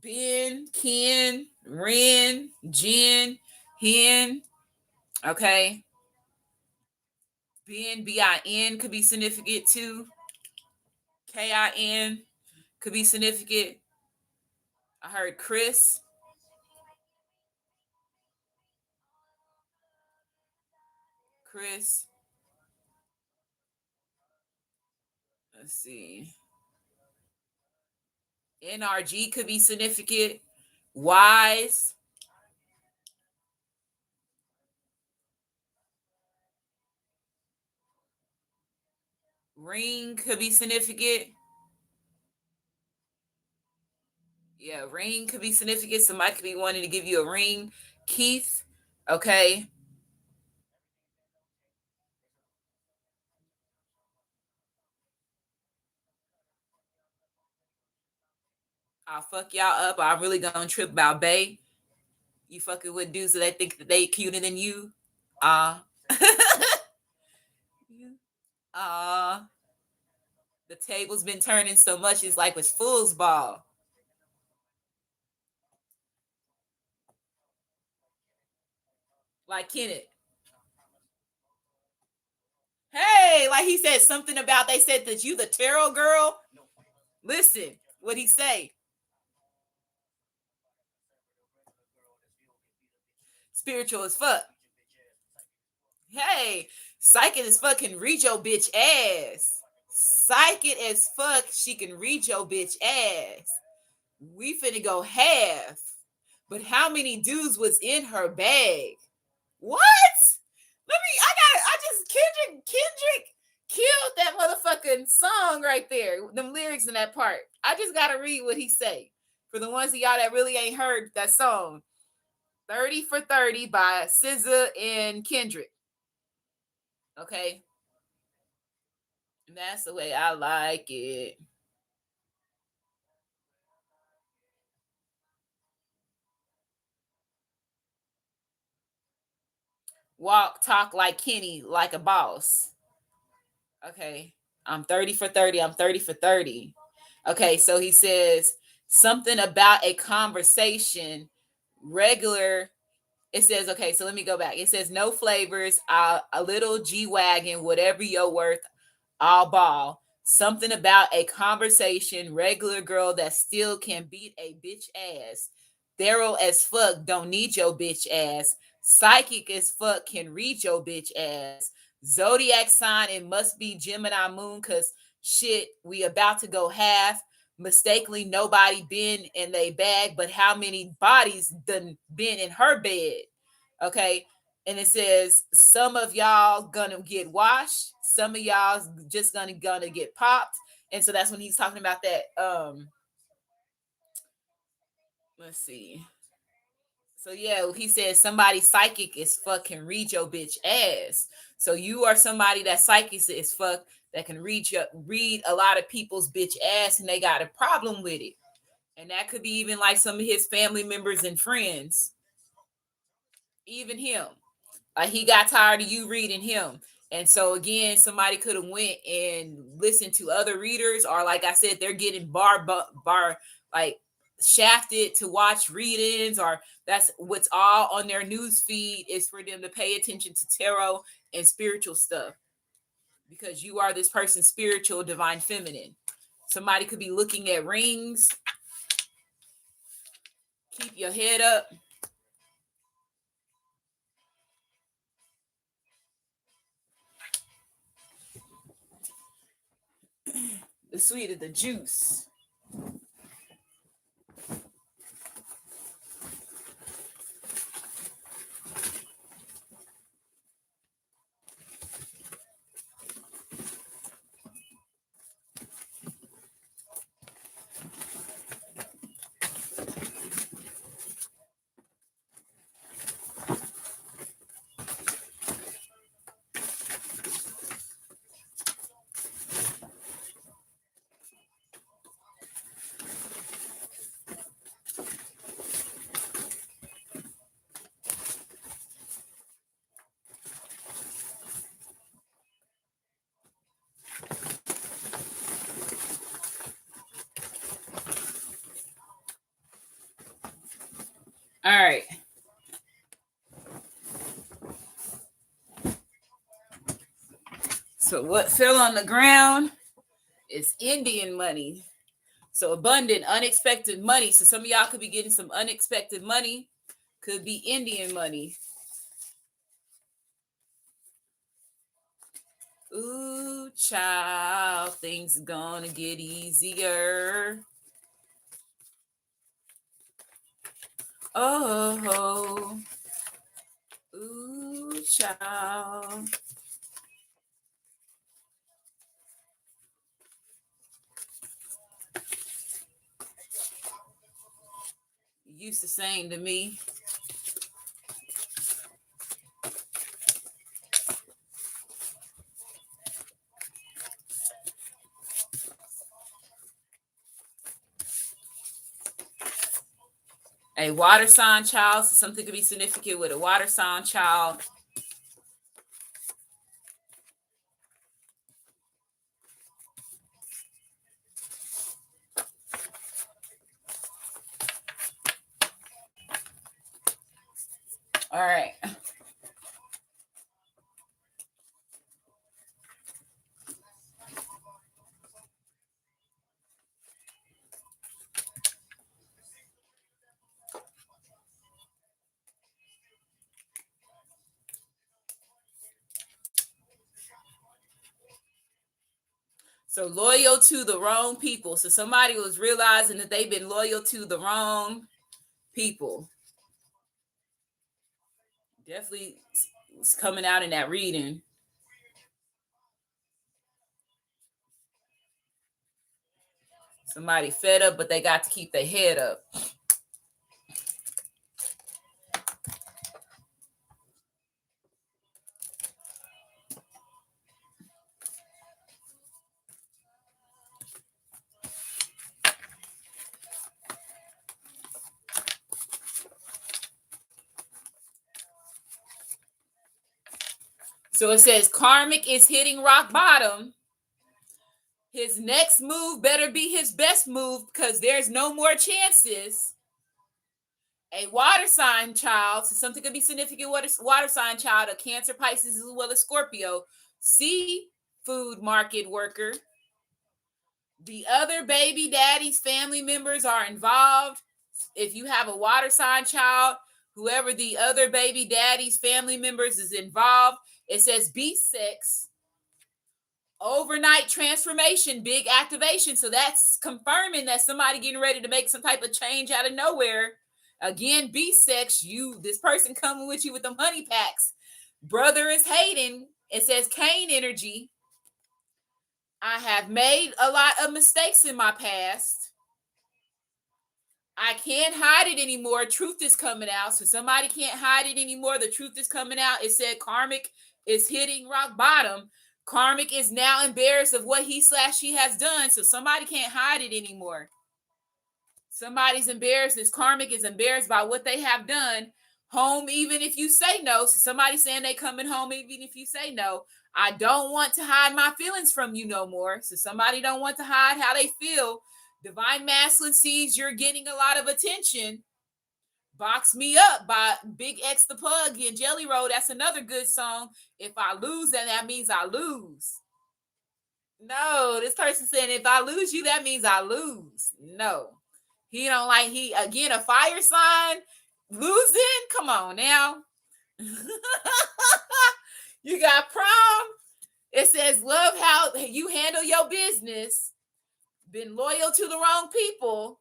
Ben, Ken, Ren, Jen, Hen. Okay. Ben, B-I-N could be significant too. K-I-N could be significant. I heard Chris. Chris. Let's see. NRG could be significant. Wise. Ring could be significant. Yeah, ring could be significant. Somebody could be wanting to give you a ring. Keith. Okay. I'll fuck y'all up. I'm really gonna trip about Bay. You fucking with dudes that they think that they cuter than you. Uh uh the table's been turning so much it's like it's fool's ball. Like Kenneth. Hey, like he said something about they said that you the tarot girl. Listen, what he say? Spiritual as fuck. Hey, psychic as fuck can read your bitch ass. Psychic as fuck, she can read your bitch ass. We finna go half. But how many dudes was in her bag? What? I just Kendrick killed that motherfucking song right there. Them lyrics in that part. I just gotta read what he say. For the ones of y'all that really ain't heard that song. 30 for 30 by SZA and Kendrick. Okay. And that's the way I like it. Walk, talk like Kenny, like a boss. Okay. I'm 30 for 30. I'm 30 for 30. Okay. So he says something about a conversation, regular. It says, okay, so let me go back. It says no flavors, a little G Wagon, whatever you're worth, all ball. Something about a conversation, regular girl that still can beat a bitch ass. Thorough as fuck, don't need your bitch ass. Psychic as fuck, can read your bitch ass. Zodiac sign, it must be Gemini moon, cause shit, we about to go half. Mistakenly, nobody been in they bag, but how many bodies done been in her bed? Okay, and it says some of y'all gonna get washed, some of y'all just gonna get popped, and so that's when he's talking about that. Let's see. So yeah, he says somebody psychic as fuck can read your bitch ass. So you are somebody that psychic is fuck that can read a lot of people's bitch ass, and they got a problem with it. And that could be even like some of his family members and friends, even him. He got tired of you reading him. And so again, somebody could have went and listened to other readers, or like I said, they're getting bar like shafted to watch readings, or that's what's all on their news feed is for them to pay attention to tarot and spiritual stuff, because you are this person's spiritual divine feminine. Somebody could be looking at rings. Keep your head up. The sweet of the juice. All right. So what fell on the ground is Indian money. So abundant, unexpected money. So some of y'all could be getting some unexpected money. Could be Indian money. Ooh, child, things gonna get easier. Oh, ooh, child. You used to sing to me. A water sign child, so something could be significant with a water sign child. All right. So loyal to the wrong people. So somebody was realizing that they've been loyal to the wrong people. Definitely was coming out in that reading. Somebody fed up, but they got to keep their head up. So it says karmic is hitting rock bottom. His next move better be his best move because there's no more chances. A water sign child, so something could be significant. Water sign child, a Cancer, Pisces, as well as Scorpio. Seafood market worker. The other baby daddy's family members are involved. If you have a water sign child, whoever the other baby daddy's family members is involved, it says beast sex. Overnight transformation, big activation. So that's confirming that somebody getting ready to make some type of change out of nowhere. Again, beast sex, this person coming with you with them honey packs. Brother is hating. It says Cain energy. I have made a lot of mistakes in my past. I can't hide it anymore. Truth is coming out. So somebody can't hide it anymore. The truth is coming out. It said karmic is hitting rock bottom. Karmic is now embarrassed of what he/she has done. So somebody can't hide it anymore. Somebody's embarrassed. This karmic is embarrassed by what they have done. Home, even if you say no. So somebody's saying they coming home, even if you say no. I don't want to hide my feelings from you no more. So somebody don't want to hide how they feel. Divine Masculine sees you're getting a lot of attention. Box Me Up by Big X the Plug and Jelly Roll. That's another good song. If I lose, then that means I lose. No, this person saying if I lose you, that means I lose. No. He don't like again, a fire sign losing. Come on now. You got prom. It says love how you handle your business. Been loyal to the wrong people.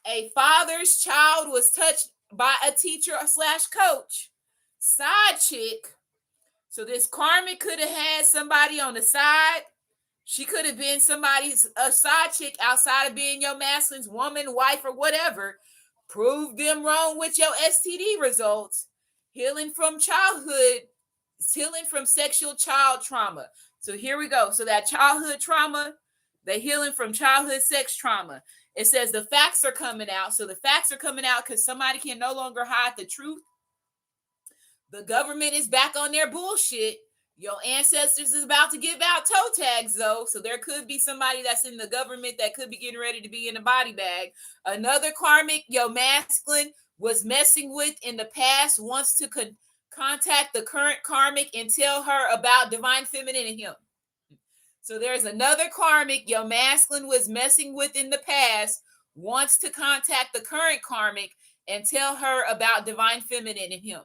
A father's child was touched by a teacher/coach. Side chick. So this karmic could have had somebody on the side. She could have been somebody's a side chick outside of being your masculine's woman, wife, or whatever. Prove them wrong with your STD results. Healing from childhood, healing from sexual child trauma. So here we go. So that childhood trauma, the healing from childhood sex trauma. It says the facts are coming out. So the facts are coming out because somebody can no longer hide the truth. The government is back on their bullshit. Your ancestors is about to give out toe tags, though. So there could be somebody that's in the government that could be getting ready to be in a body bag. Another karmic, your masculine, was messing with in the past wants to contact the current karmic and tell her about divine feminine in him. So there's another karmic your masculine was messing with in the past, wants to contact the current karmic and tell her about divine feminine in him.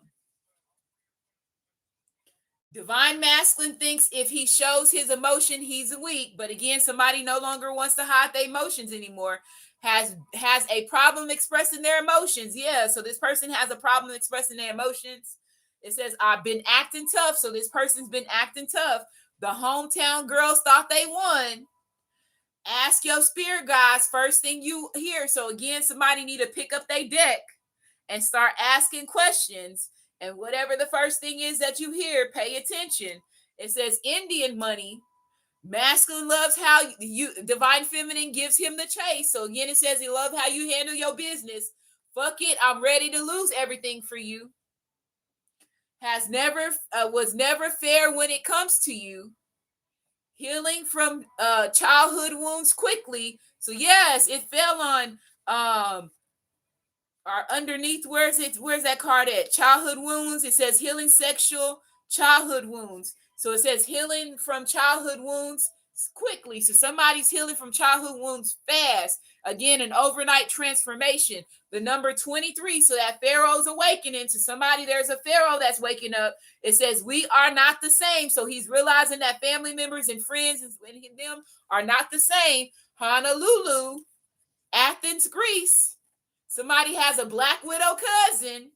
Divine masculine thinks if he shows his emotion, he's weak. But again, somebody no longer wants to hide their emotions anymore. Has a problem expressing their emotions. Yeah, so this person has a problem expressing their emotions. It says, I've been acting tough. So this person's been acting tough. The hometown girls thought they won. Ask your spirit guides first thing you hear. So again, somebody need to pick up their deck and start asking questions. And whatever the first thing is that you hear, pay attention. It says Indian money. Masculine loves how you divine feminine gives him the chase. So again, it says he loves how you handle your business. Fuck it, I'm ready to lose everything for you. Was never fair when it comes to you. Healing from childhood wounds quickly. So yes, it fell on or underneath, where's that card at? Childhood wounds. It says healing sexual childhood wounds. So it says healing from childhood wounds quickly. So somebody's healing from childhood wounds fast. Again, an overnight transformation. The number 23. So that Pharaoh's awakening. To somebody, there's a Pharaoh that's waking up. It says we are not the same. So he's realizing that family members and friends and them are not the same. Honolulu, Athens, Greece. Somebody has a Black Widow cousin.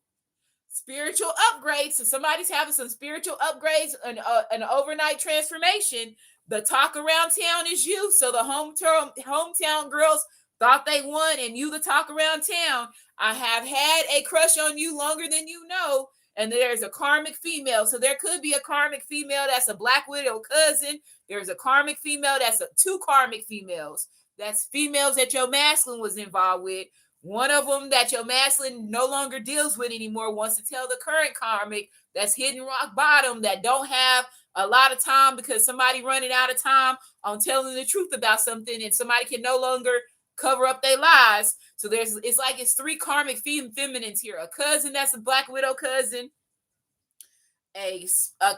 Spiritual upgrades. So somebody's having some spiritual upgrades, an overnight transformation. The talk around town is you. So the hometown girls thought they won, and you the talk around town. I have had a crush on you longer than you know. And there's a karmic female. So there could be a karmic female that's a Black Widow cousin. There's a karmic female that's two karmic females. That's females that your masculine was involved with. One of them that your masculine no longer deals with anymore wants to tell the current karmic that's hitting rock bottom, that don't have a lot of time because somebody running out of time on telling the truth about something, and somebody can no longer cover up their lies. So it's three karmic feminines here. A cousin that's a Black Widow cousin, a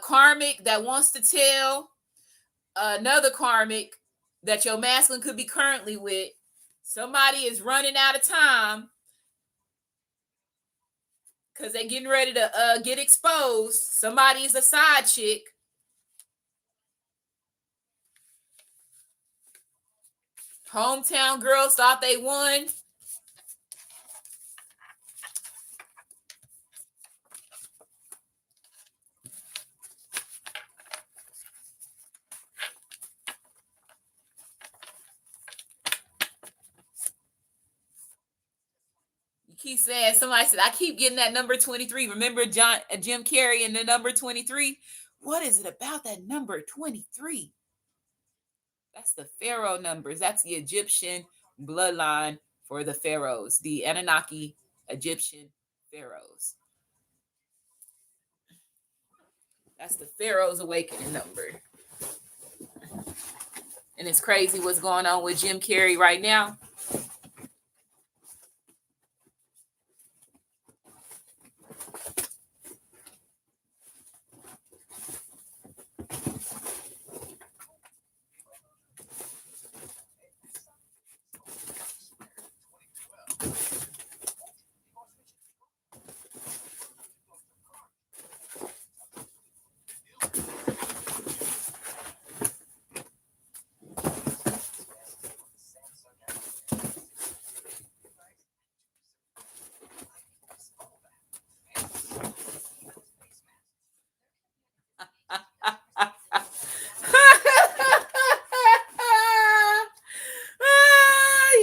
karmic that wants to tell another karmic that your masculine could be currently with. Somebody is running out of time because they're getting ready to get exposed. Somebody is a side chick. Hometown girls thought they won. Keep saying, somebody said, I keep getting that number 23. Remember Jim Carrey and the number 23? What is it about that number 23? That's the Pharaoh numbers. That's the Egyptian bloodline for the Pharaohs, the Anunnaki Egyptian Pharaohs. That's the Pharaoh's awakening number. And it's crazy what's going on with Jim Carrey right now.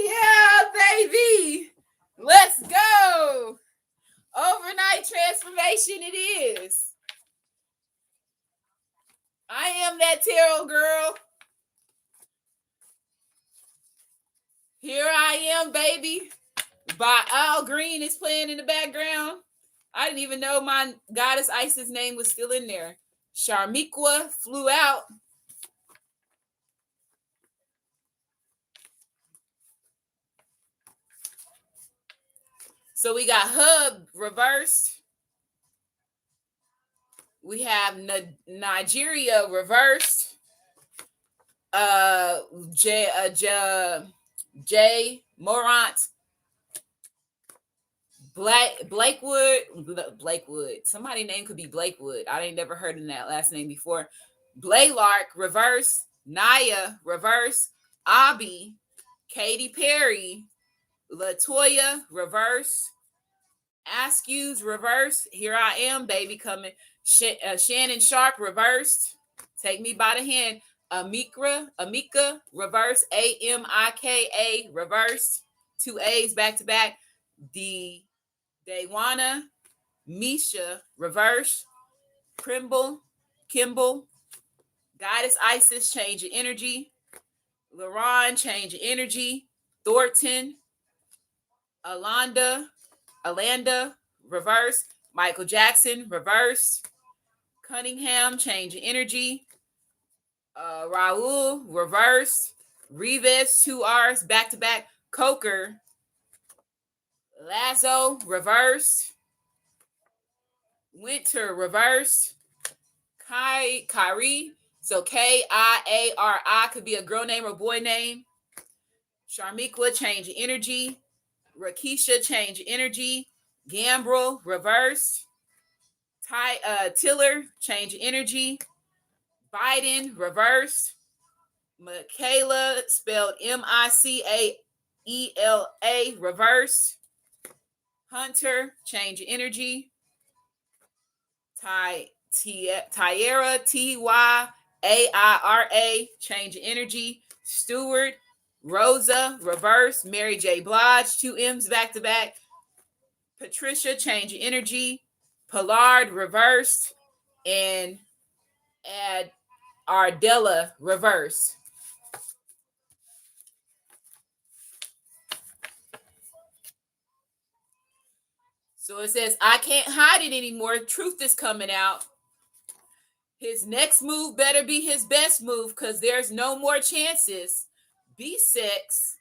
Yeah, baby. Let's go. Overnight transformation it is. I am that tarot girl. Here I am, baby. By Al Green is playing in the background. I didn't even know my goddess Isis name was still in there. Sharmiqua flew out. So we got hub reversed. We have Nigeria reversed. J Morant. Blakewood. Somebody name could be Blakewood. I ain't never heard of that last name before. Blaylark reverse. Naya reverse. Abby. Katy Perry. Latoya reverse. Askew's reverse. Here I am, baby, coming. Shannon Sharp reversed. Take me by the hand. Amika reverse. Amika reversed. 2 A's back to back. Daywana Misha reverse. Kimball. Goddess Isis change of energy. LaRon change of energy. Thornton. Alanda reverse. Michael Jackson reverse. Cunningham change of energy. Raul reverse. Revis 2 R's back to back. Coker. Lazo reverse. Winter reverse. Kyrie. So Kiari could be a girl name or boy name. Sharmiqua change of energy. Rakisha change of energy. Gambrel reverse. Tiller change of energy. Biden reverse. Michaela spelled Micaela reverse. Hunter change of energy. Tyara Tyaira change of energy. Stewart Rosa reverse. Mary J. Blige 2 M's back to back. Patricia change of energy. Pollard reversed. And Ardella reverse. So it says, I can't hide it anymore. Truth is coming out. His next move better be his best move because there's no more chances. B6.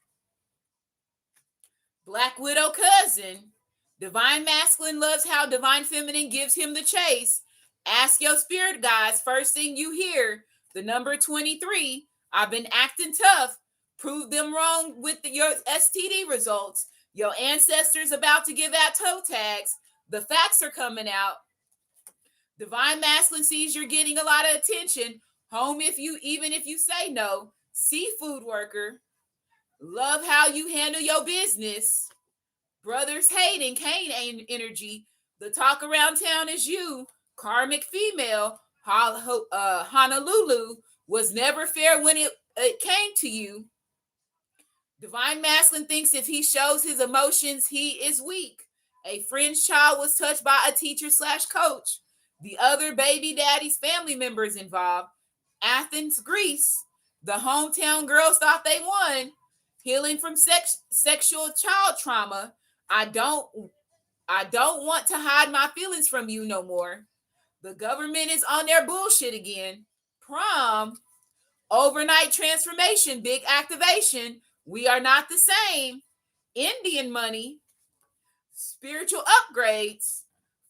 Black Widow cousin. Divine Masculine loves how Divine Feminine gives him the chase. Ask your spirit guides. First thing you hear, the number 23. I've been acting tough. Prove them wrong with your STD results. Your ancestors about to give out toe tags. The facts are coming out. Divine Masculine sees you're getting a lot of attention. Home even if you say no. Seafood worker. Love how you handle your business. Brothers hating Cain energy. The talk around town is you. Karmic female. Honolulu was never fair when it came to you. Divine Masculine thinks if he shows his emotions, he is weak. A friend's child was touched by a teacher/coach. The other baby daddy's family members involved. Athens, Greece. The hometown girls thought they won. Healing from sexual child trauma. I don't want to hide my feelings from you no more. The government is on their bullshit again. Prom. Overnight transformation. Big activation. We are not the same. Indian money. Spiritual upgrades.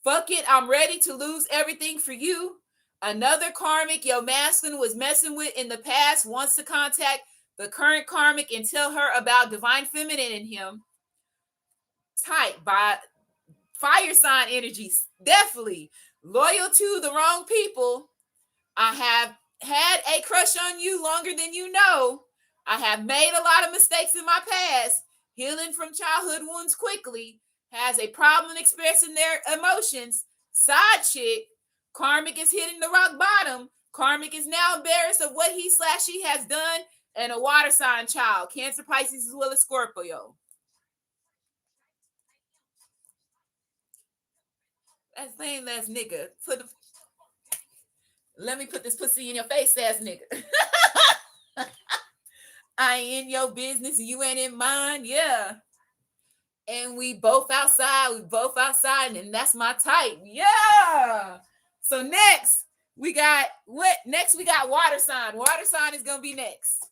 Fuck it, I'm ready to lose everything for you. Another karmic your masculine was messing with in the past wants to contact the current karmic and tell her about Divine Feminine in him. Type by fire sign energies. Definitely. Loyal to the wrong people. I have had a crush on you longer than you know. I have made a lot of mistakes in my past. Healing from childhood wounds quickly. Has a problem expressing their emotions. Side chick. Karmic is hitting the rock bottom. Karmic is now embarrassed of what he/she has done. And a water sign child. Cancer, Pisces, as well as Scorpio. That's lame ass nigga. Let me put this pussy in your face ass nigga. I ain't in your business and you ain't in mine. Yeah. And we both outside. And that's my type. Yeah. So next we got what? Next we got water sign. Water sign is gonna be next.